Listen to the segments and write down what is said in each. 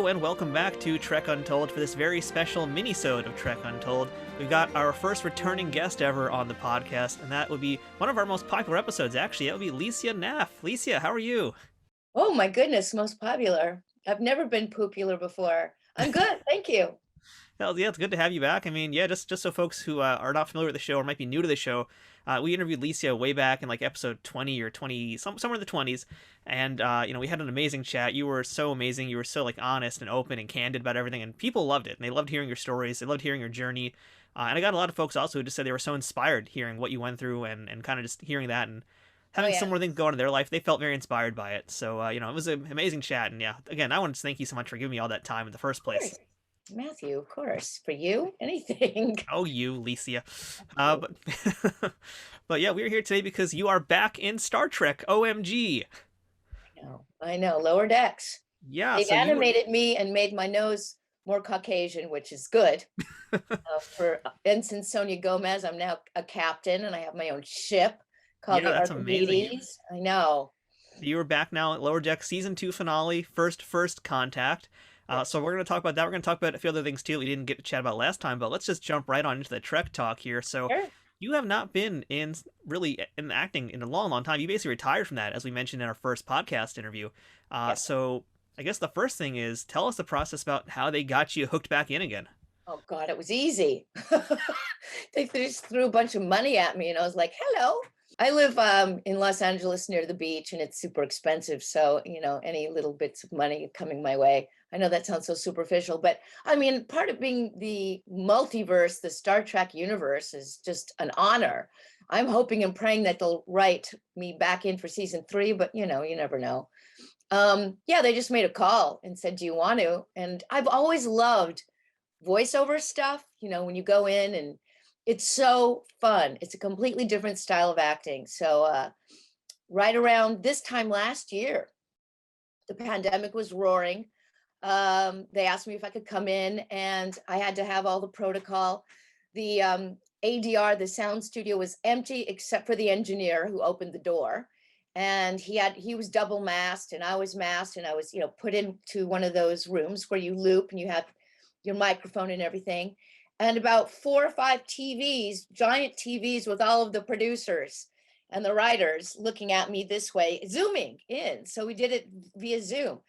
Hello and welcome back to Trek Untold for this very special mini-sode of Trek Untold. We've got our first returning guest ever on the podcast, and that would be one of our most popular episodes, actually. That would be Lycia Naff. Lycia, how are you? Oh my goodness, most popular. I've never been popular before. I'm good, thank you. Hell, yeah, it's good to have you back. I mean, yeah, just so folks who are not familiar with the show or might be new to the show, we interviewed Lycia way back in like episode 20 or 20, somewhere in the 20s, and we had an amazing chat. You were so amazing. You were so like honest and open and candid about everything, and people loved it. And they loved hearing your stories. They loved hearing your journey. And I got a lot of folks also who just said they were so inspired hearing what you went through and kind of just hearing that and Oh having yeah, similar things go on in their life. They felt very inspired by it. So, it was an amazing chat. And yeah, again, I want to thank you so much for giving me all that time in the first of place. course. Matthew, of course. For you, anything. Oh, you, Lycia. Oh, But but yeah, we're here today because you are back in Star Trek. OMG. I know. Lower decks. Yeah, They've so you were. animated me and made my nose more Caucasian, which is good. For Ensign Sonya Gomez, I'm now a captain and I have my own ship called Yeah, the that's amazing. Archimedes. I know. You were back now at Lower Deck season 2 finale, first contact. So we're going to talk about that. We're going to talk about a few other things too we didn't get to chat about last time, but let's just jump right on into the Trek talk here. So Sure. you have not been in really in acting in a long time. You basically retired from that, as we mentioned in our first podcast interview. Yep. So I guess the first thing is tell us the process about how they got you hooked back in again. Oh God, it was easy. They just threw a bunch of money at me and I was like, hello. I live in Los Angeles near the beach and it's super expensive. So, any little bits of money coming my way. I know that sounds so superficial, but I mean, part of being the multiverse, the Star Trek universe is just an honor. I'm hoping and praying that they'll write me back in for season 3, but you never know. Yeah, they just made a call and said, do you want to? And I've always loved voiceover stuff, when you go in and it's so fun. It's a completely different style of acting. So right around this time last year, the pandemic was roaring. They asked me if I could come in and I had to have all the protocol. The ADR, the sound studio, was empty except for the engineer who opened the door. And he was double masked and I was masked and I was, put into one of those rooms where you loop and you have your microphone and everything. And about 4 or 5 TVs, giant TVs with all of the producers and the writers looking at me this way, zooming in. So we did it via Zoom.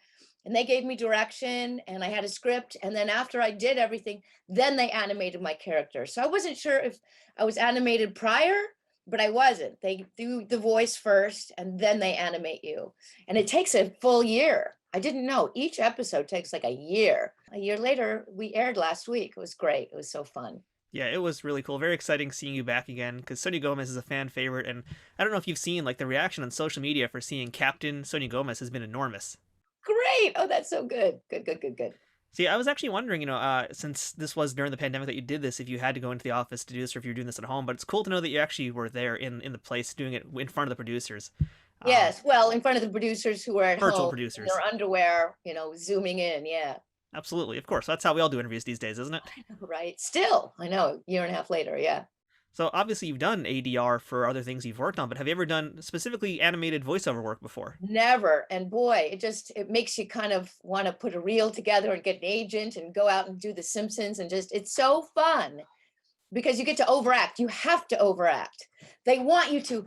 And they gave me direction and I had a script. And then after I did everything, then they animated my character. So I wasn't sure if I was animated prior, but I wasn't. They do the voice first and then they animate you. And it takes a full year. I didn't know each episode takes like a year. A year later, we aired last week. It was great. It was so fun. Yeah, it was really cool. Very exciting seeing you back again because Sonya Gomez is a fan favorite, and I don't know if you've seen like the reaction on social media for seeing Captain Sonya Gomez has been enormous. Great. Oh, that's so good. Good, good, good, good. See, I was actually wondering, since this was during the pandemic that you did this, if you had to go into the office to do this or if you were doing this at home, but it's cool to know that you actually were there in the place doing it in front of the producers. Um, Yes. Well, in front of the producers who were at Virtual home in producers. their underwear, zooming in. Yeah. Absolutely, of course. That's how we all do interviews these days, isn't it? Right. Still, I know, a year and a half later. Yeah. So obviously you've done ADR for other things you've worked on, but have you ever done specifically animated voiceover work before? Never. And boy, it makes you kind of want to put a reel together and get an agent and go out and do the Simpsons and it's so fun because you get to overact. You have to overact. They want you to,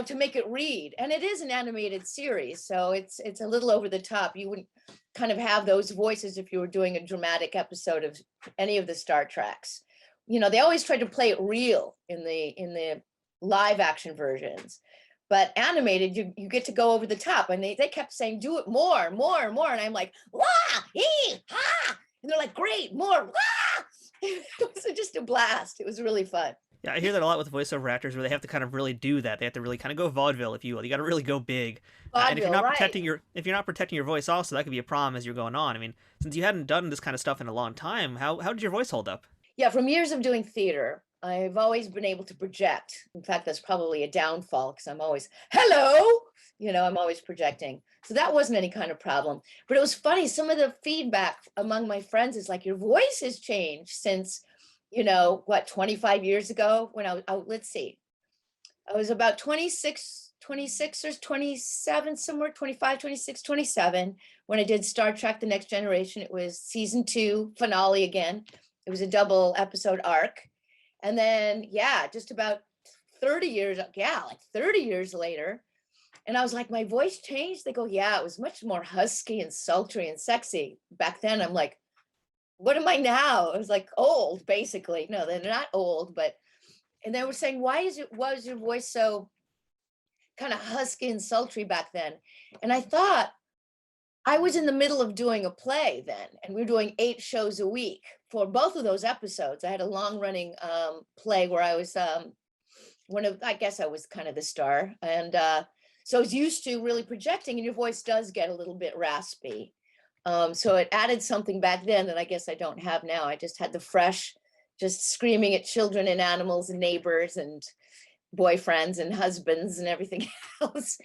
to make it read. And it is an animated series. So it's a little over the top. You wouldn't kind of have those voices if you were doing a dramatic episode of any of the Star Treks. They always try to play it real in the live action versions. But animated, you get to go over the top. And they kept saying, do it more. And I'm like, wah, ha. And they're like, great, more, wah. It was just a blast. It was really fun. Yeah, I hear that a lot with voiceover actors where they have to kind of really do that. They have to really kind of go vaudeville, if you will. You got to really go big. And if you're Vaudeville, not right. protecting your voice also, that could be a problem as you're going on. I mean, since you hadn't done this kind of stuff in a long time, how did your voice hold up? Yeah, from years of doing theater, I've always been able to project. In fact, that's probably a downfall because I'm always, hello, I'm always projecting. So that wasn't any kind of problem. But it was funny. Some of the feedback among my friends is like, your voice has changed since, 25 years ago when let's see, I was about 26 26 or 27, somewhere 25, 26, 27. When I did Star Trek The Next Generation, it was season 2 finale again. It was a double episode arc. And then, yeah, just about 30 years, like 30 years later. And I was like, my voice changed. They go, yeah, it was much more husky and sultry and sexy. Back then, I'm like, what am I now? I was like old, basically. No, they're not old, but, and they were saying, why was your voice so kind of husky and sultry back then? And I thought, I was in the middle of doing a play then, and we were doing 8 shows a week for both of those episodes. I had a long running play where I was I guess I was kind of the star. And so I was used to really projecting, and your voice does get a little bit raspy. So it added something back then that I guess I don't have now. I just had the fresh, just screaming at children and animals and neighbors and boyfriends and husbands and everything else.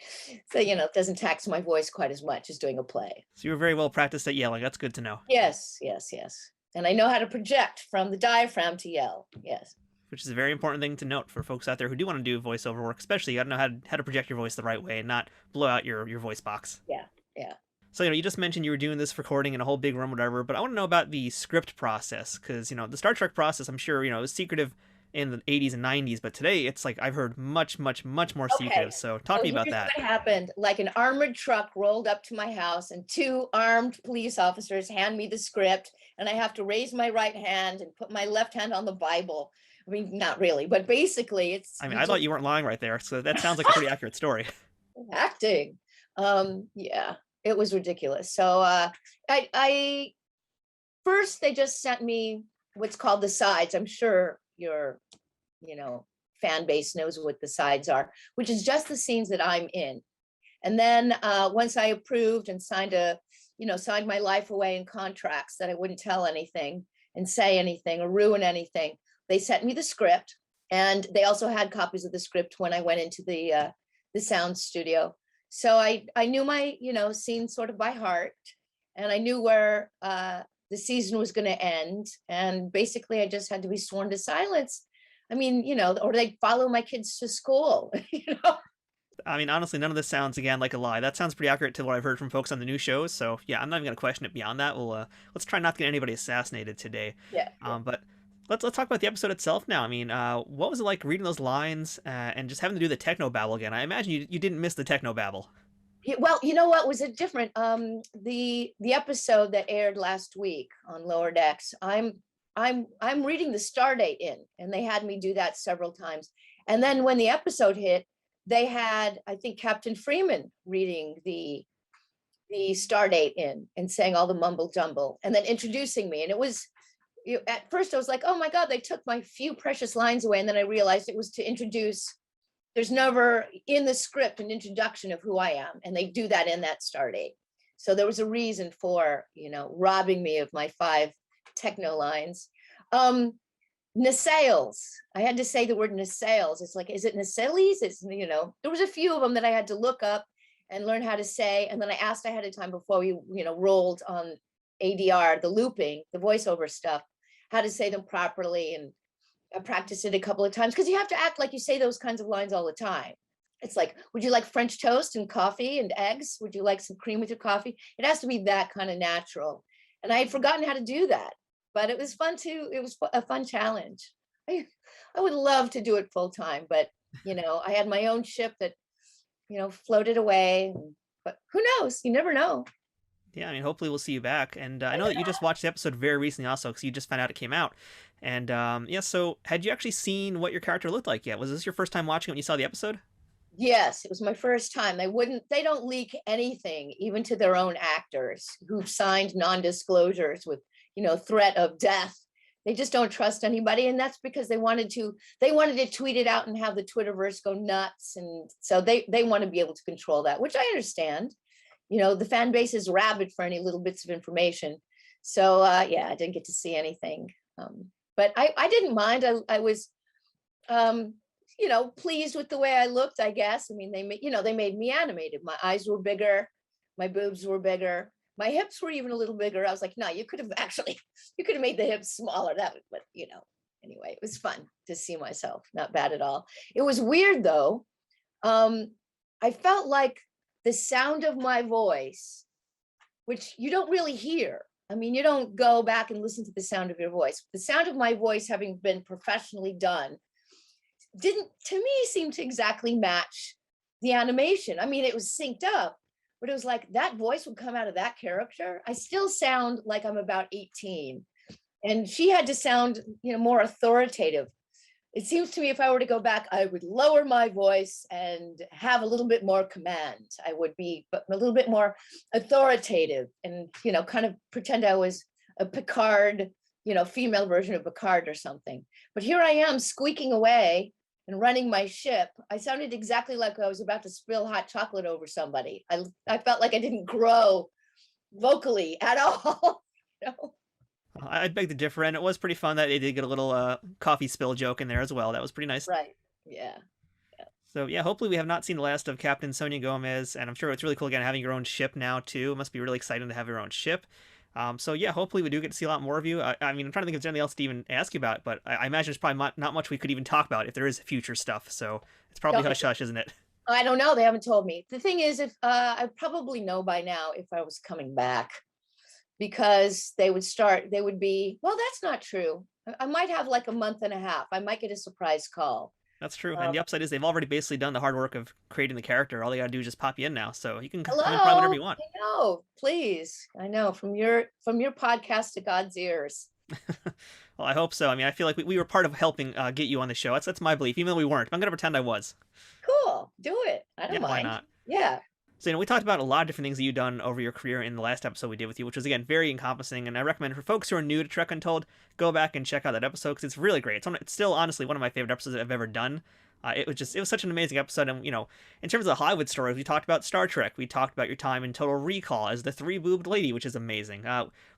So, it doesn't tax my voice quite as much as doing a play. So you were very well practiced at yelling. That's good to know. Yes, yes, yes. And I know how to project from the diaphragm to yell. Yes. Which is a very important thing to note for folks out there who do want to do voiceover work. Especially, you got to know how to project your voice the right way and not blow out your voice box. Yeah, yeah. So, you just mentioned you were doing this recording in a whole big room, whatever, but I want to know about the script process, because, the Star Trek process, I'm sure, it was secretive in the 80s and 90s, but today it's like I've heard much, much, much more secretive. So talk to me about that. What happened, like an armored truck rolled up to my house and 2 armed police officers hand me the script, and I have to raise my right hand and put my left hand on the Bible. I mean, not really, but basically it's... I mean, I thought you weren't lying right there, so that sounds like a pretty accurate story. Acting. Yeah, it was ridiculous. So I first they just sent me what's called the sides. I'm sure your fan base knows what the sides are, which is just the scenes that I'm in. And then once I approved and signed my life away in contracts that I wouldn't tell anything and say anything or ruin anything, they sent me the script. And they also had copies of the script when I went into the sound studio. So I knew my scene sort of by heart, and I knew where the season was going to end. And basically I just had to be sworn to silence. I mean, or they'd follow my kids to school. I mean, honestly, none of this sounds, again, like a lie. That sounds pretty accurate to what I've heard from folks on the new shows. So yeah, I'm not even going to question it beyond that. Let's try not to get anybody assassinated today. Yeah. But let's talk about the episode itself now. I mean, what was it like reading those lines and just having to do the techno babble again? I imagine you didn't miss the techno babble. Well, you know what was it different? The episode that aired last week on Lower Decks, I'm reading the star date in, and they had me do that several times. And then when the episode hit, they had, I think, Captain Freeman reading the star date in and saying all the mumble jumble and then introducing me. And it was, at first I was like, oh my God, they took my few precious lines away. And then I realized it was to introduce. There's never in the script an introduction of who I am, and they do that in that star date. So there was a reason for, robbing me of my 5 techno lines. Nacelles. I had to say the word nacelles. It's like, is it nacelles? It's, there was a few of them that I had to look up and learn how to say. And then I asked ahead of time before we, rolled on ADR, the looping, the voiceover stuff, how to say them properly. And I practiced it a couple of times because you have to act like you say those kinds of lines all the time. It's like, would you like French toast and coffee and eggs? Would you like some cream with your coffee? It has to be that kind of natural. And I had forgotten how to do that, but it was fun too. It was a fun challenge. I would love to do it full time, but I had my own ship that, floated away, but who knows? You never know. Yeah, I mean, hopefully we'll see you back. And I know that you just watched the episode very recently also, because you just found out it came out. And yeah, so had you actually seen what your character looked like yet? Was this your first time watching it when you saw the episode? Yes, it was my first time. They don't leak anything, even to their own actors who've signed non-disclosures with, threat of death. They just don't trust anybody. And that's because they wanted to tweet it out and have the Twitterverse go nuts. And so they want to be able to control that, which I understand. The fan base is rabid for any little bits of information. So yeah, I didn't get to see anything. But I didn't mind. I was, pleased with the way I looked, I guess. I mean, they made me animated. My eyes were bigger. My boobs were bigger. My hips were even a little bigger. I was like, no, you could have made the hips smaller. But anyway, it was fun to see myself. Not bad at all. It was weird though. I felt like the sound of my voice, which you don't really hear. I mean, you don't go back and listen to the sound of your voice. The sound of my voice, having been professionally done, didn't, to me, seem to exactly match the animation. I mean, it was synced up, but it was like that voice would come out of that character. I still sound like I'm about 18. And she had to sound, more authoritative. It seems to me if I were to go back, I would lower my voice and have a little bit more command. I would be a little bit more authoritative and, kind of pretend I was a Picard, female version of Picard or something. But here I am squeaking away and running my ship. I sounded exactly like I was about to spill hot chocolate over somebody. I felt like I didn't grow vocally at all. you know? I'd beg to differ, and it was pretty fun that they did get a little coffee spill joke in there as well. That was pretty nice. Right. Yeah. So yeah, hopefully we have not seen the last of Captain Sonya Gomez, and I'm sure it's really cool again having your own ship now too. It must be really exciting to have your own ship. So yeah, hopefully we do get to see a lot more of you. I mean, I'm trying to think if there's anything else to even ask you about, but I imagine there's probably not much we could even talk about if there is future stuff. So it's probably No, hush hush, isn't it? I don't know. They haven't told me. The thing is, if I probably know by now if I was coming back, because they would be, well, that's not true. I might have like a month and a half. I might get a surprise call. That's true. And the upside is they've already basically done the hard work of creating the character. All they gotta do is just pop you in now. So you can come in probably whenever Hello. you want. I know, please. I know, from your podcast to God's ears. Well, I hope so. I mean, I feel like we were part of helping get you on the show. That's my belief, even though we weren't. I'm gonna pretend I was. Cool. Do it. I don't Yeah, why mind. not? Yeah. So, we talked about a lot of different things that you've done over your career in the last episode we did with you, which was, again, very encompassing. And I recommend for folks who are new to Trek Untold, go back and check out that episode because it's really great. It's still, honestly, one of my favorite episodes I've ever done. It was such an amazing episode. And, in terms of the Hollywood stories, we talked about Star Trek. We talked about your time in Total Recall as the three-boobed lady, which is amazing.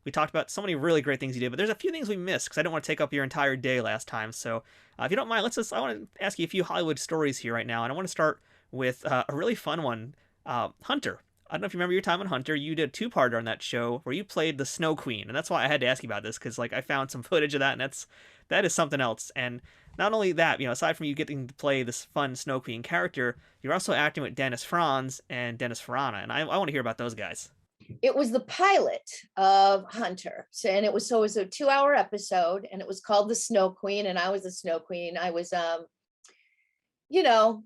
We talked about so many really great things you did, but there's a few things we missed because I didn't want to take up your entire day last time. So, if you don't mind, I want to ask you a few Hollywood stories here right now. And I want to start with a really fun one, Hunter. I don't know if you remember your time on Hunter. You did a two-parter on that show where you played the Snow Queen, and that's why I had to ask you about this because, I found some footage of that, and that is something else. And not only that, aside from you getting to play this fun Snow Queen character, you're also acting with Dennis Franz and Dennis Farana, and I want to hear about those guys. It was the pilot of Hunter, and it was a 2-hour episode, and it was called the Snow Queen, and I was the Snow Queen. I was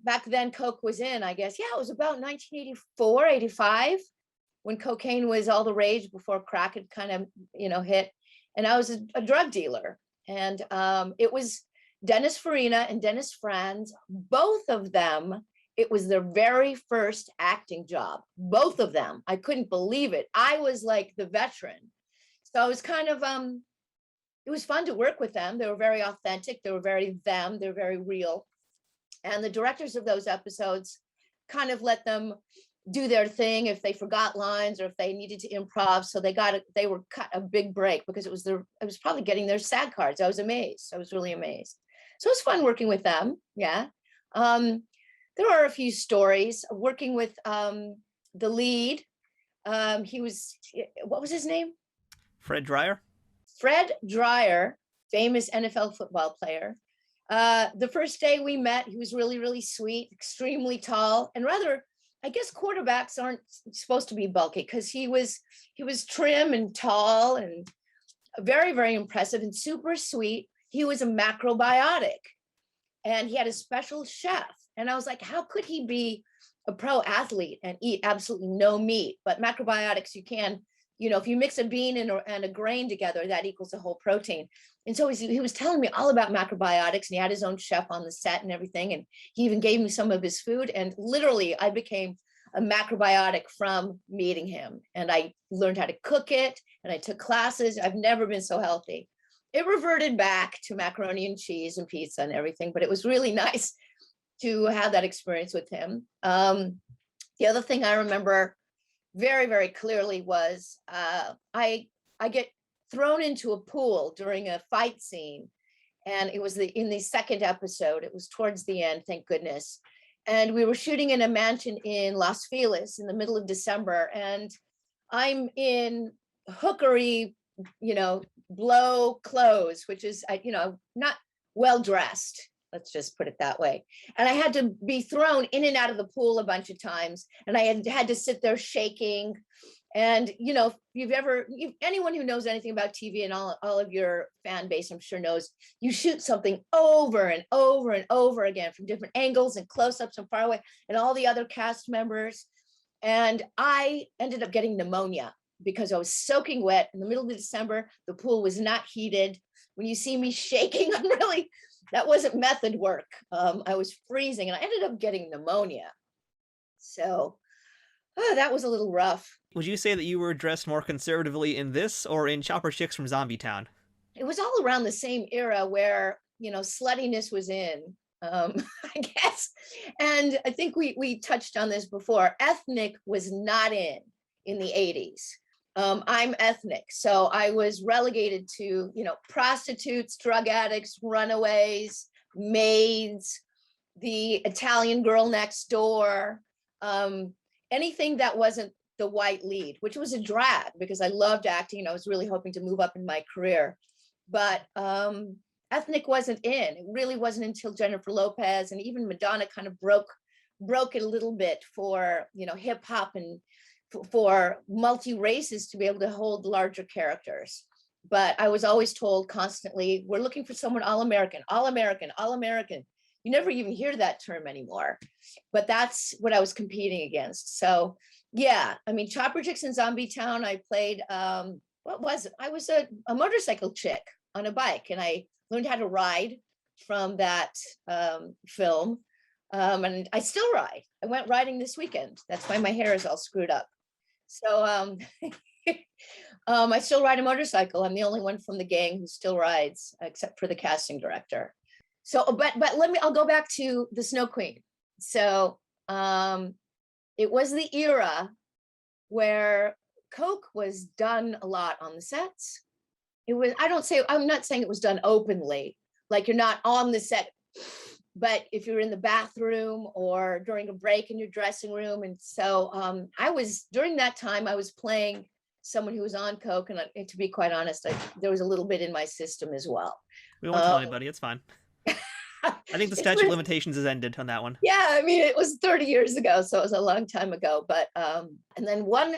back then Coke was in, I guess. Yeah, it was about 1984, 85, when cocaine was all the rage before crack had kind of, hit. And I was a drug dealer. And it was Dennis Farina and Dennis Franz, both of them. It was their very first acting job, both of them. I couldn't believe it. I was like the veteran. So it was kind of, it was fun to work with them. They were very authentic. They were very them. They're very real. And the directors of those episodes kind of let them do their thing if they forgot lines or if they needed to improv. So they were cut a big break because it was probably getting their SAG cards. I was amazed. I was really amazed. So it was fun working with them. Yeah. There are a few stories working with the lead. What was his name? Fred Dreyer. Fred Dreyer, famous NFL football player. The first day we met, he was really, really sweet, extremely tall, and rather, I guess quarterbacks aren't supposed to be bulky because he was trim and tall and very, very impressive and super sweet. He was a macrobiotic and he had a special chef. And I was like, how could he be a pro athlete and eat absolutely no meat? But macrobiotics, you can, if you mix a bean and a grain together, that equals a whole protein. And so he was telling me all about macrobiotics, and he had his own chef on the set and everything. And he even gave me some of his food. And literally, I became a macrobiotic from meeting him. And I learned how to cook it, and I took classes. I've never been so healthy. It reverted back to macaroni and cheese and pizza and everything, but it was really nice to have that experience with him. The other thing I remember very, very clearly was I get thrown into a pool during a fight scene. And it was in the second episode. It was towards the end, thank goodness. And we were shooting in a mansion in Los Feliz in the middle of December. And I'm in hookery, blow clothes, which is, not well dressed. Let's just put it that way. And I had to be thrown in and out of the pool a bunch of times. And I had to sit there shaking. And, if anyone who knows anything about TV, and all of your fan base, I'm sure knows, you shoot something over and over and over again from different angles and close-ups and far away, and all the other cast members. And I ended up getting pneumonia because I was soaking wet in the middle of December. The pool was not heated. When you see me shaking, that wasn't method work. I was freezing, and I ended up getting pneumonia. So that was a little rough. Would you say that you were dressed more conservatively in this or in Chopper Chicks from Zombie Town? It was all around the same era where, sluttiness was in, I guess. And I think we touched on this before. Ethnic was not in the 80s. I'm ethnic, so I was relegated to, prostitutes, drug addicts, runaways, maids, the Italian girl next door, anything that wasn't the white lead, which was a drag because I loved acting and I was really hoping to move up in my career. But ethnic wasn't in. It really wasn't until Jennifer Lopez and even Madonna kind of broke it a little bit for, hip hop and for multi races to be able to hold larger characters. But I was always told constantly, we're looking for someone all American, all American, all American. You never even hear that term anymore, but that's what I was competing against. So yeah, Chopper Chicks in Zombie Town, I played, I was a motorcycle chick on a bike, and I learned how to ride from that film. And I still ride. I went riding this weekend. That's why my hair is all screwed up. So I still ride a motorcycle. I'm the only one from the gang who still rides, except for the casting director. So, but I'll go back to the Snow Queen. So it was the era where coke was done a lot on the sets. It was, I'm not saying it was done openly, like you're not on the set, but if you're in the bathroom or during a break in your dressing room. And so during that time, I was playing someone who was on coke. And to be quite honest, there was a little bit in my system as well. We won't tell anybody, it's fine. I think the statute of limitations has ended on that one. Yeah, it was 30 years ago, so it was a long time ago. But and then one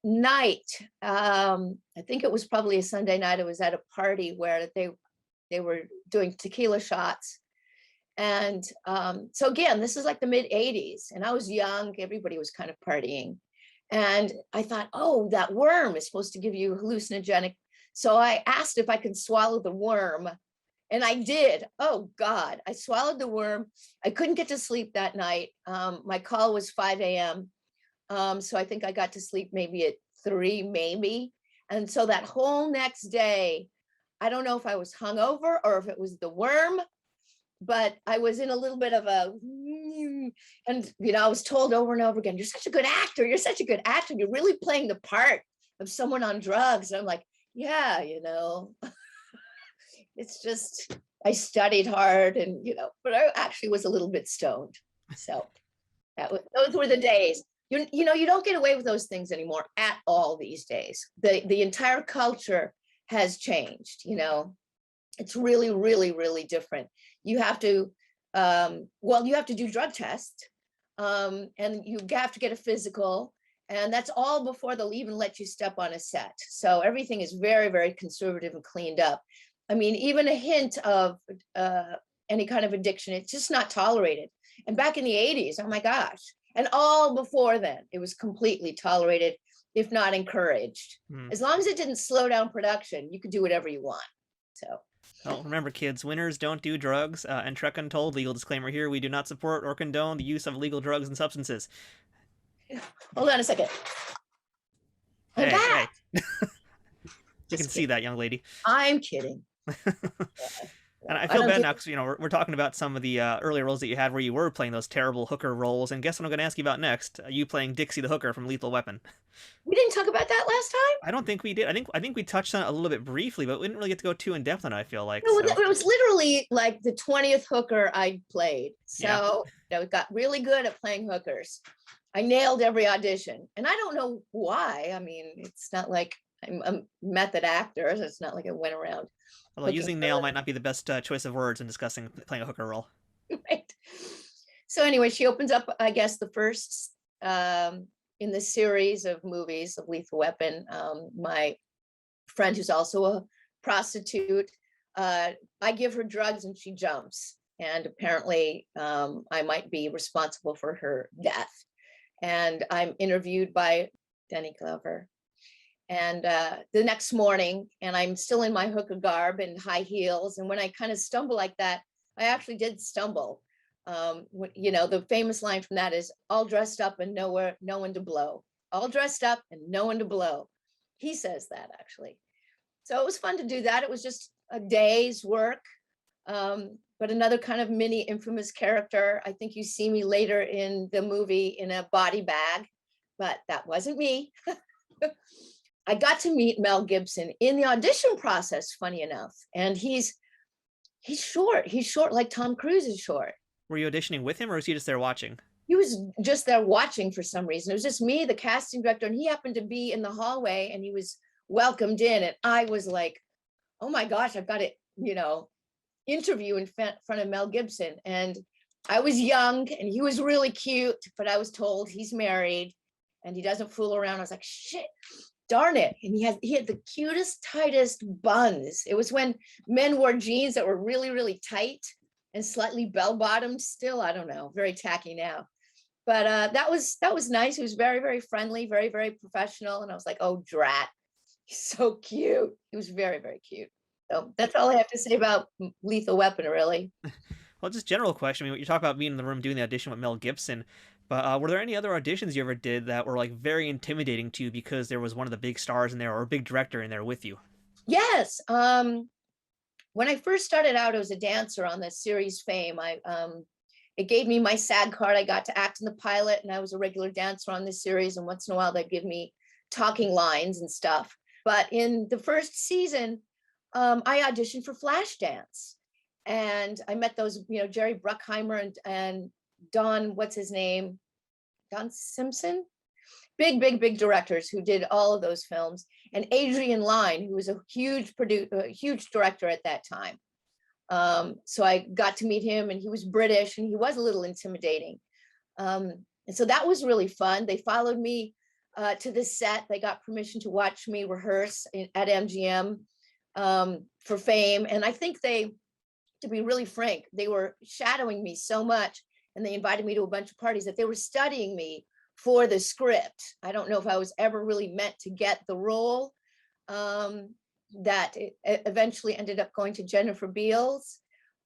night, I think it was probably a Sunday night, I was at a party where they were doing tequila shots. And so again, this is like the mid 80s, and I was young, everybody was kind of partying. And I thought, oh, that worm is supposed to give you hallucinogenic. So I asked if I could swallow the worm, and I did. Oh God, I swallowed the worm. I couldn't get to sleep that night. My call was 5 a.m. So I think I got to sleep maybe at 3, maybe. And so that whole next day, I don't know if I was hungover or if it was the worm, but I was in a little bit of a, and I was told over and over again, you're such a good actor. You're such a good actor. You're really playing the part of someone on drugs. And I'm like, yeah, it's just, I studied hard and, but I actually was a little bit stoned. So those were the days. You don't get away with those things anymore at all these days. The entire culture has changed. It's really, really, really different. You have to, you have to do drug tests, and you have to get a physical, and that's all before they'll even let you step on a set. So everything is very, very conservative and cleaned up. Even a hint of any kind of addiction, it's just not tolerated. And back in the 80s, oh my gosh. And all before then, it was completely tolerated, if not encouraged. As long as it didn't slow down production, you could do whatever you want. So. Well, remember, kids, winners don't do drugs. And Trek Untold, legal disclaimer here, we do not support or condone the use of illegal drugs and substances. Hold on a second. Hey. You can see that, young lady. I'm kidding. And I feel bad now because, we're talking about some of the earlier roles that you had where you were playing those terrible hooker roles. And guess what I'm going to ask you about next? You playing Dixie the hooker from Lethal Weapon. We didn't talk about that last time? I don't think we did. I think we touched on it a little bit briefly, but we didn't really get to go too in depth on it, I feel like. No, so. It was literally like the 20th hooker I played. So I got really good at playing hookers. I nailed every audition. And I don't know why. It's not like I'm a method actor, so it's not like I went around Although looking using nail might not be the best choice of words in discussing playing a hooker role. right. So anyway, she opens up, I guess, the first in the series of movies of Lethal Weapon. My friend, who's also a prostitute, I give her drugs and she jumps. And apparently, I might be responsible for her death. And I'm interviewed by Danny Glover. And the next morning, and I'm still in my hooker garb and high heels. And when I kind of stumble like that, I actually did stumble. You know, the famous line from that is all dressed up and no one to blow. All dressed up and no one to blow. He says that actually. So it was fun to do that. It was just a day's work. But another kind of mini infamous character. I think you see me later in the movie in a body bag, but that wasn't me. I got to meet Mel Gibson in the audition process, funny enough. And he's short. He's short like Tom Cruise is short. Were you auditioning with him or was he just there watching? He was just there watching for some reason. It was just me, the casting director, and he happened to be in the hallway and he was welcomed in. And I was like, oh my gosh, I've got to, you know, interview in front of Mel Gibson. And I was young and he was really cute, but I was told he's married and he doesn't fool around. I was like, shit, darn it. And he had the cutest, tightest buns. It was when men wore jeans that were really, really tight and slightly bell-bottomed still. I don't know, very tacky now. But that was nice. He was very, very friendly, very, very professional. And I was like, oh, drat. He's so cute. He was very, very cute. So that's all I have to say about Lethal Weapon, really. Well, just general question. I mean, you talk about being in the room doing the audition with Mel Gibson, but were there any other auditions you ever did that were like very intimidating to you because there was one of the big stars in there or a big director in there with you? Yes. When I first started out as a dancer on the series Fame, it gave me my SAG card. I got to act in the pilot, and I was a regular dancer on this series. And once in a while, they'd give me talking lines and stuff. But in the first season, I auditioned for Flashdance, and I met those, you know, Jerry Bruckheimer and Don, what's his name? Don Simpson? Big directors who did all of those films. And Adrian Lyne, who was a huge director at that time. So I got to meet him, and he was British and he was a little intimidating. And so that was really fun. They followed me to the set. They got permission to watch me rehearse at MGM for Fame. And I think to be really frank, they were shadowing me so much, and they invited me to a bunch of parties that they were studying me for the script. I don't know if I was ever really meant to get the role. That eventually ended up going to Jennifer Beals.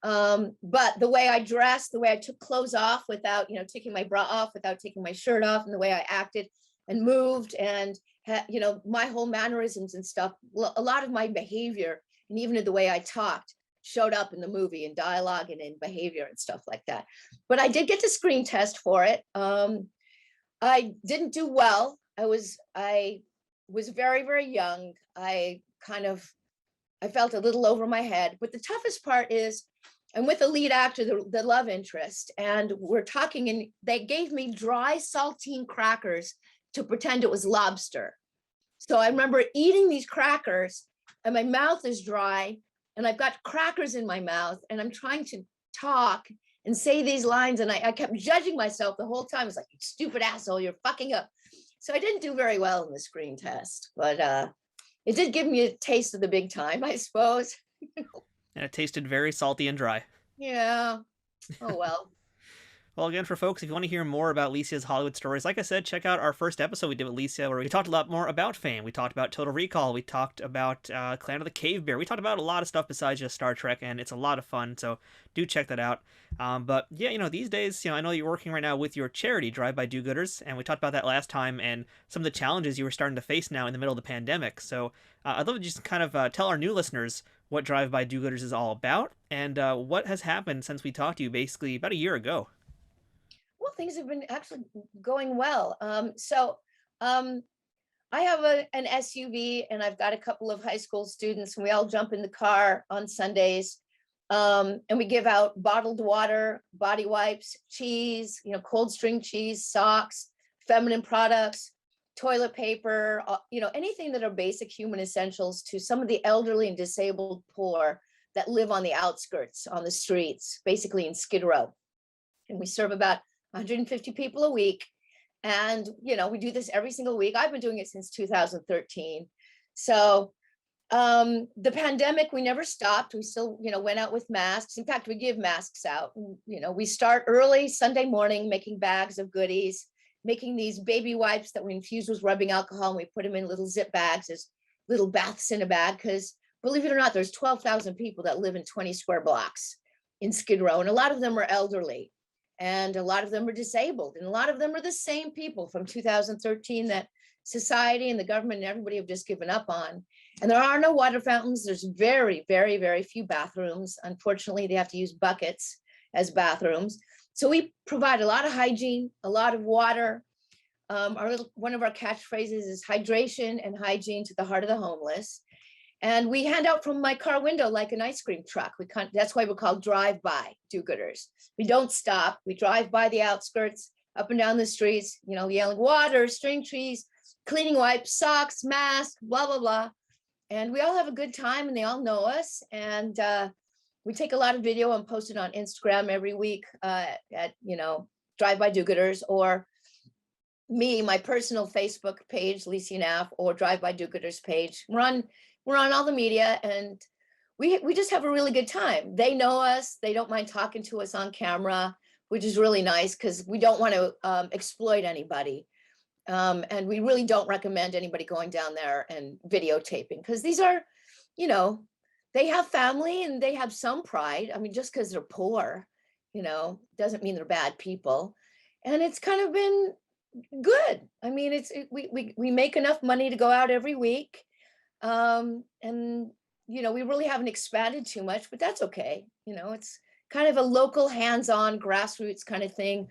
But the way I dressed, the way I took clothes off without, you know, taking my bra off, without taking my shirt off, and the way I acted and moved, and you know, my whole mannerisms and stuff, a lot of my behavior and even in the way I talked showed up in the movie in dialogue and in behavior and stuff like that. But I did get to screen test for it. I didn't do well. I was very, very young. I felt a little over my head. But the toughest part is I'm with the lead actor, the love interest, and we're talking, and they gave me dry saltine crackers to pretend it was lobster. So I remember eating these crackers and my mouth is dry and I've got crackers in my mouth and I'm trying to talk and say these lines, and I kept judging myself the whole time. I was like, you stupid asshole, you're fucking up. So I didn't do very well in the screen test, but it did give me a taste of the big time, I suppose. And it tasted very salty and dry. Yeah. Oh, well. Well, again, for folks, if you want to hear more about Lycia's Hollywood stories, like I said, check out our first episode we did with Lycia, where we talked a lot more about Fame. We talked about Total Recall. We talked about Clan of the Cave Bear. We talked about a lot of stuff besides just Star Trek, and it's a lot of fun, so do check that out. But yeah, you know, these days, you know, I know you're working right now with your charity, Drive By Do-Gooders, and we talked about that last time and some of the challenges you were starting to face now in the middle of the pandemic. So I'd love to just kind of tell our new listeners what Drive By Do-Gooders is all about and what has happened since we talked to you basically about a year ago. Well, things have been actually going well. I have an SUV, and I've got a couple of high school students, and we all jump in the car on Sundays, and we give out bottled water, body wipes, cheese, you know, cold string cheese, socks, feminine products. toilet paper, anything that are basic human essentials to some of the elderly and disabled poor that live on the outskirts, on the streets, basically in Skid Row. And we serve about 150 people a week. And, we do this every single week. I've been doing it since 2013. So the pandemic, we never stopped. We still, went out with masks. In fact, we give masks out. We start early Sunday morning, making bags of goodies, making these baby wipes that we infuse with rubbing alcohol. And we put them in little zip bags as little baths in a bag. Because believe it or not, there's 12,000 people that live in 20 square blocks in Skid Row. And a lot of them are elderly. And a lot of them are disabled. And a lot of them are the same people from 2013 that society and the government and everybody have just given up on. And there are no water fountains. There's very, very, very few bathrooms. Unfortunately, they have to use buckets as bathrooms. So we provide a lot of hygiene, a lot of water. One of our catchphrases is hydration and hygiene to the heart of the homeless. And we hand out from my car window like an ice cream truck. That's why we're called drive-by do-gooders. We don't stop. We drive by the outskirts, up and down the streets, yelling water, string trees, cleaning wipes, socks, masks, blah, blah, blah. And we all have a good time and they all know us. And we take a lot of video and post it on Instagram every week at drive-by do-gooders, or my personal Facebook page, Lycia Naff, or drive-by do-gooders page. We're on all the media, and we just have a really good time. They know us. They don't mind talking to us on camera, which is really nice because we don't want to exploit anybody. And we really don't recommend anybody going down there and videotaping, because these are, they have family and they have some pride. I mean, just because they're poor, doesn't mean they're bad people. And it's kind of been good. I mean, we make enough money to go out every week. And, we really haven't expanded too much, but that's okay. It's kind of a local hands-on grassroots kind of thing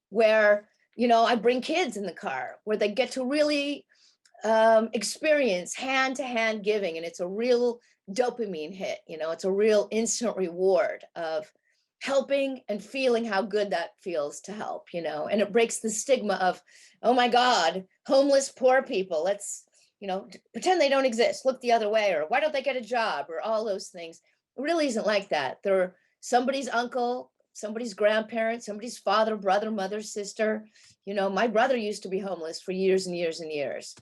where, I bring kids in the car where they get to really experience hand-to-hand giving. And it's a real dopamine hit, it's a real instant reward of helping and feeling how good that feels to help, and it breaks the stigma of, oh my God, homeless, poor people. Let's, pretend they don't exist, look the other way, or why don't they get a job, or all those things. It really isn't like that. They're somebody's uncle, somebody's grandparent, somebody's father, brother, mother, sister. My brother used to be homeless for years and years and years.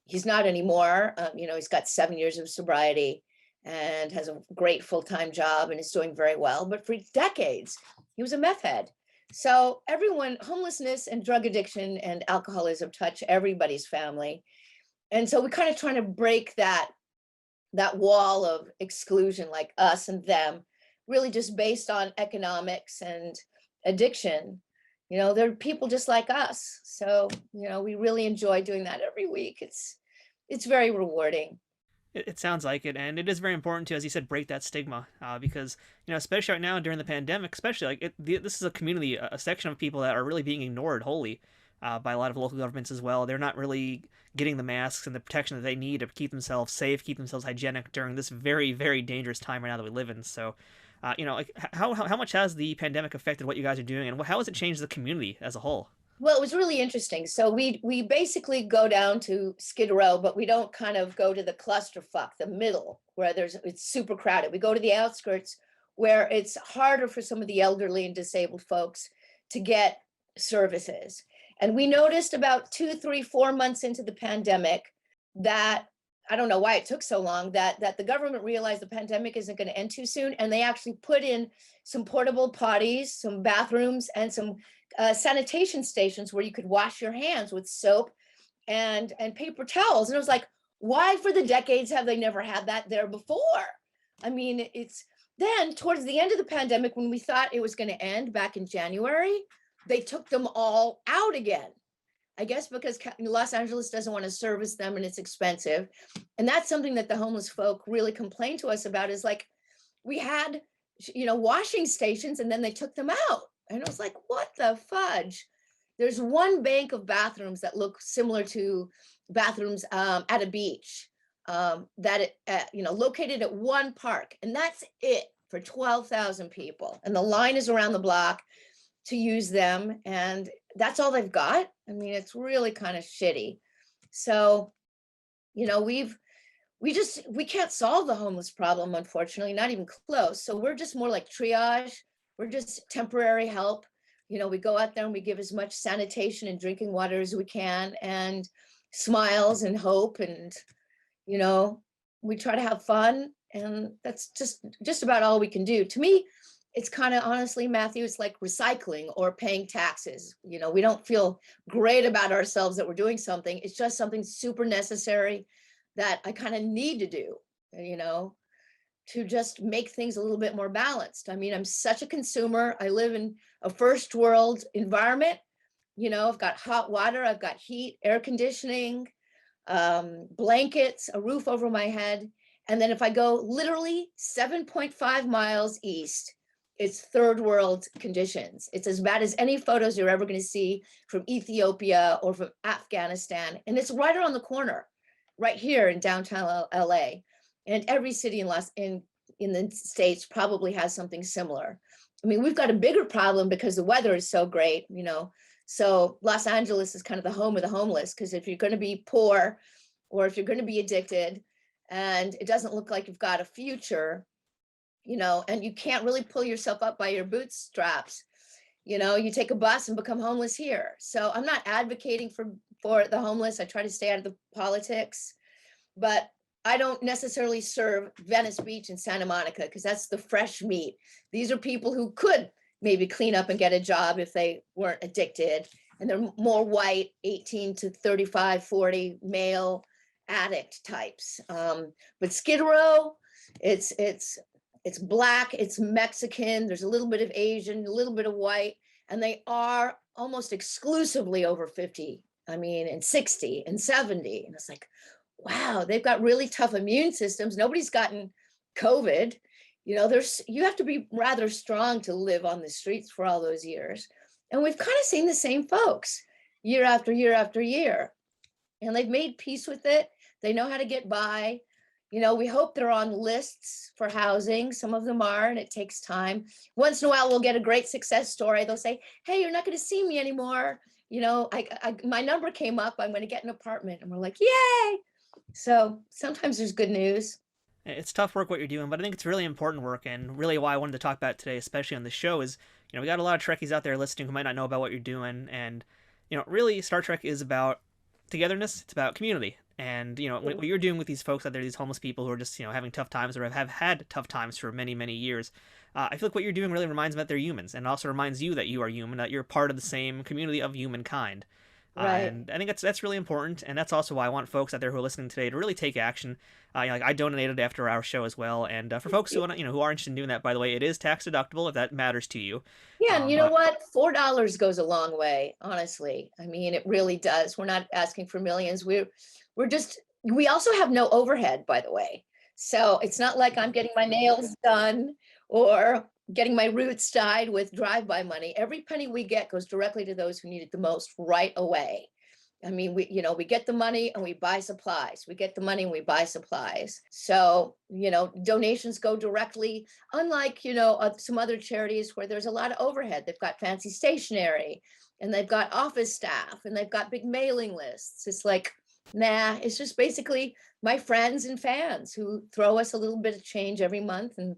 He's not anymore. He's got 7 years of sobriety and has a great full-time job and is doing very well. But for decades, he was a meth head. So homelessness and drug addiction and alcoholism touch everybody's family. And so we're kind of trying to break that wall of exclusion, like us and them, really just based on economics and addiction. They're people just like us. So, we really enjoy doing that every week. It's very rewarding. It sounds like it, and it is very important to, as you said, break that stigma, because especially right now during the pandemic, especially this is a community, a section of people that are really being ignored wholly by a lot of local governments as well. They're not really getting the masks and the protection that they need to keep themselves safe, keep themselves hygienic during this very, very dangerous time right now that we live in. So, how much has the pandemic affected what you guys are doing, and how has it changed the community as a whole? Well, it was really interesting. So we basically go down to Skid Row, but we don't kind of go to the clusterfuck, the middle, where it's super crowded. We go to the outskirts where it's harder for some of the elderly and disabled folks to get services. And we noticed about 2, 3, 4 months into the pandemic that, I don't know why it took so long, that the government realized the pandemic isn't going to end too soon. And they actually put in some portable potties, some bathrooms, and some sanitation stations where you could wash your hands with soap and paper towels. And it was like, why for the decades have they never had that there before? I mean, it's then towards the end of the pandemic, when we thought it was going to end back in January, they took them all out again. I guess because Los Angeles doesn't want to service them and it's expensive. And that's something that the homeless folk really complained to us about, is like, we had, washing stations and then they took them out. And I was like, what the fudge? There's one bank of bathrooms that look similar to bathrooms at a beach located at one park. And that's it for 12,000 people. And the line is around the block to use them. And that's all they've got. I mean, it's really kind of shitty. So, we can't solve the homeless problem, unfortunately, not even close. So we're just more like triage. We're just temporary help. We go out there and we give as much sanitation and drinking water as we can, and smiles and hope, and you know, we try to have fun, and that's just about all we can do. To me, it's kind of, honestly, Matthew, it's like recycling or paying taxes. We don't feel great about ourselves that we're doing something. It's just something super necessary that I kind of need to do, you know, to just make things a little bit more balanced. I mean, I'm such a consumer. I live in a first world environment. I've got hot water, I've got heat, air conditioning, blankets, a roof over my head. And then if I go literally 7.5 miles east, it's third world conditions. It's as bad as any photos you're ever going to see from Ethiopia or from Afghanistan. And it's right around the corner, right here in downtown LA. And every city in the States probably has something similar. I mean, we've got a bigger problem because the weather is so great, So Los Angeles is kind of the home of the homeless, because if you're going to be poor or if you're going to be addicted and it doesn't look like you've got a future, and you can't really pull yourself up by your bootstraps, you take a bus and become homeless here. So I'm not advocating for the homeless. I try to stay out of the politics, but I don't necessarily serve Venice Beach and Santa Monica, because that's the fresh meat. These are people who could maybe clean up and get a job if they weren't addicted. And they're more white, 18 to 35, 40 male addict types. But Skid Row, it's Black, it's Mexican, there's a little bit of Asian, a little bit of white, and they are almost exclusively over 50. I mean, and 60 and 70. And it's like, wow, they've got really tough immune systems. Nobody's gotten COVID. You have to be rather strong to live on the streets for all those years. And we've kind of seen the same folks year after year after year. And they've made peace with it. They know how to get by. We hope they're on lists for housing. Some of them are, and it takes time. Once in a while, we'll get a great success story. They'll say, hey, you're not going to see me anymore. My number came up. I'm going to get an apartment. And we're like, yay. So sometimes there's good news. It's tough work what you're doing, but I think it's really important work, and really why I wanted to talk about it today, especially on the show, is we got a lot of Trekkies out there listening who might not know about what you're doing, and really Star Trek is about togetherness. It's about community, and what you're doing with these folks out there, these homeless people who are just having tough times or have had tough times for many years. I feel like what you're doing really reminds them that they're humans, and also reminds you that you are human, that you're part of the same community of humankind. Right. And I think that's really important, and that's also why I want folks out there who are listening today to really take action. I donated after our show as well, and for folks who who are interested in doing that, by the way, it is tax deductible if that matters to you. Yeah, and you know what? $4 goes a long way, honestly. I mean, it really does. We're not asking for millions. We also have no overhead, by the way. So it's not like I'm getting my nails done or getting my roots dyed with drive-by money. Every penny we get goes directly to those who need it the most right away. I mean, we get the money and we buy supplies. We get the money and we buy supplies. So, donations go directly, unlike, some other charities where there's a lot of overhead. They've got fancy stationery and they've got office staff and they've got big mailing lists. It's like, nah, it's just basically my friends and fans who throw us a little bit of change every month, and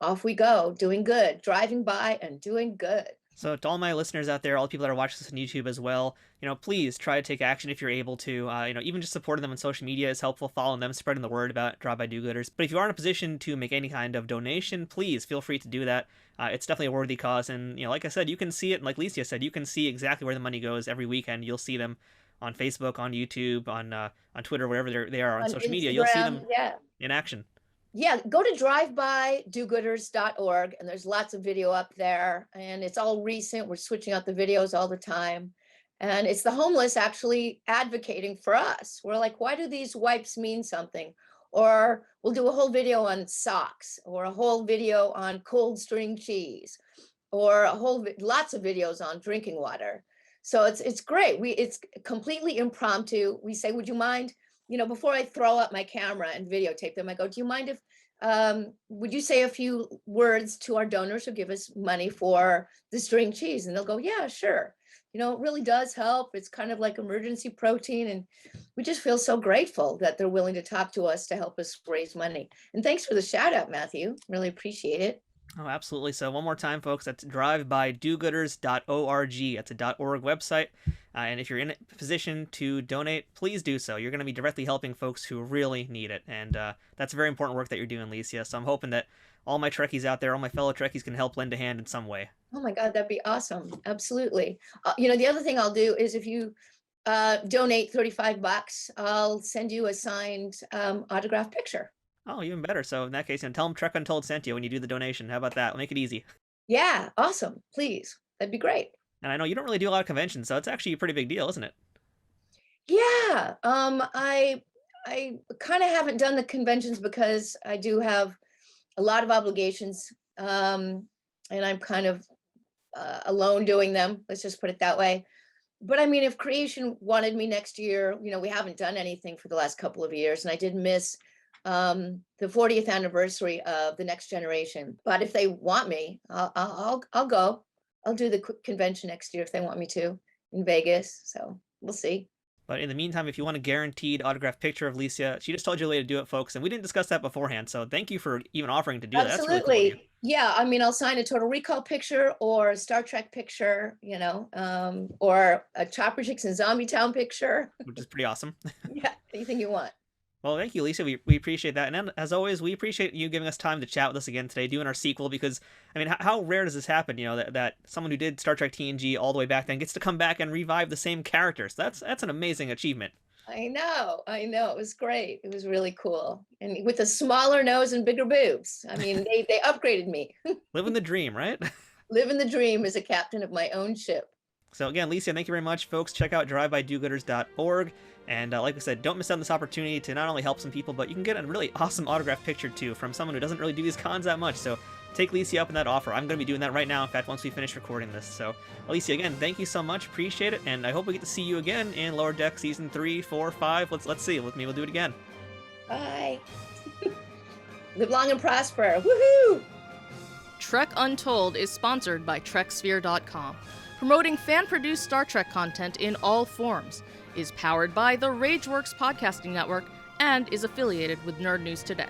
off we go, doing good, driving by and doing good. So to all my listeners out there, all the people that are watching this on YouTube as well, please try to take action if you're able to. Even just supporting them on social media is helpful. Following them, spreading the word about Drive-By Do-Gooders. But if you are in a position to make any kind of donation, please feel free to do that. It's definitely a worthy cause. And, like I said, you can see it, like Lycia said, you can see exactly where the money goes every weekend. You'll see them on Facebook, on YouTube, on Twitter, wherever they are on social media. You'll see them in action. Yeah, go to drivebydogooders.org, and there's lots of video up there, and it's all recent. We're switching out the videos all the time. And it's the homeless actually advocating for us. We're like, why do these wipes mean something? Or we'll do a whole video on socks, or a whole video on cold string cheese, or lots of videos on drinking water. So it's great. It's completely impromptu. We say, would you mind, before I throw up my camera and videotape them, I go, do you mind if, would you say a few words to our donors who give us money for the string cheese? And they'll go, yeah, sure. it really does help. It's kind of like emergency protein. And we just feel so grateful that they're willing to talk to us to help us raise money. And thanks for the shout out, Matthew. Really appreciate it. Oh, absolutely. So one more time, folks, that's drivebydogooders.org. That's a .org website. And if you're in a position to donate, please do so. You're going to be directly helping folks who really need it. And that's very important work that you're doing, Lycia. So I'm hoping that all my Trekkies out there, all my fellow Trekkies can help lend a hand in some way. Oh my God, that'd be awesome. Absolutely. The other thing I'll do is if you donate $35, I'll send you a signed autographed picture. Oh, even better. So in that case, tell them Trek Untold sent you when you do the donation. How about that? We'll make it easy. Yeah, awesome. Please. That'd be great. And I know you don't really do a lot of conventions, so it's actually a pretty big deal, isn't it? Yeah. I kind of haven't done the conventions because I do have a lot of obligations. And I'm kind of alone doing them. Let's just put it that way. But I mean, if Creation wanted me next year, we haven't done anything for the last couple of years, and I did miss the 40th anniversary of The Next Generation. But if they want me, I'll go. I'll do the convention next year if they want me to in Vegas. So we'll see. But in the meantime, if you want a guaranteed autographed picture of Lycia, she just told you a way to do it, folks. And we didn't discuss that beforehand. So thank you for even offering to do that. Absolutely. That's really cool. Yeah. I mean, I'll sign a Total Recall picture or a Star Trek picture, or a Chopper Chicks and Zombie Town picture. Which is pretty awesome. Yeah. Anything you want. Well, thank you, Lycia. We appreciate that. And as always, we appreciate you giving us time to chat with us again today, doing our sequel, because, I mean, how rare does this happen, that someone who did Star Trek TNG all the way back then gets to come back and revive the same characters. That's an amazing achievement. I know. It was great. It was really cool. And with a smaller nose and bigger boobs. I mean, they upgraded me. Living the dream, right? Living the dream as a captain of my own ship. So again, Lycia, thank you very much, folks. Check out drivebydogooders.org. And like I said, don't miss out on this opportunity to not only help some people, but you can get a really awesome autographed picture, too, from someone who doesn't really do these cons that much. So take Lycia up on that offer. I'm going to be doing that right now, in fact, once we finish recording this. So, Lycia, again, thank you so much. Appreciate it. And I hope we get to see you again in Lower Deck Season 3, 4, 5. Let's see. With me, we'll do it again. Bye. Live long and prosper. Woohoo! Trek Untold is sponsored by TrekSphere.com, promoting fan-produced Star Trek content in all forms, is powered by the RageWorks podcasting network, and is affiliated with Nerd News Today.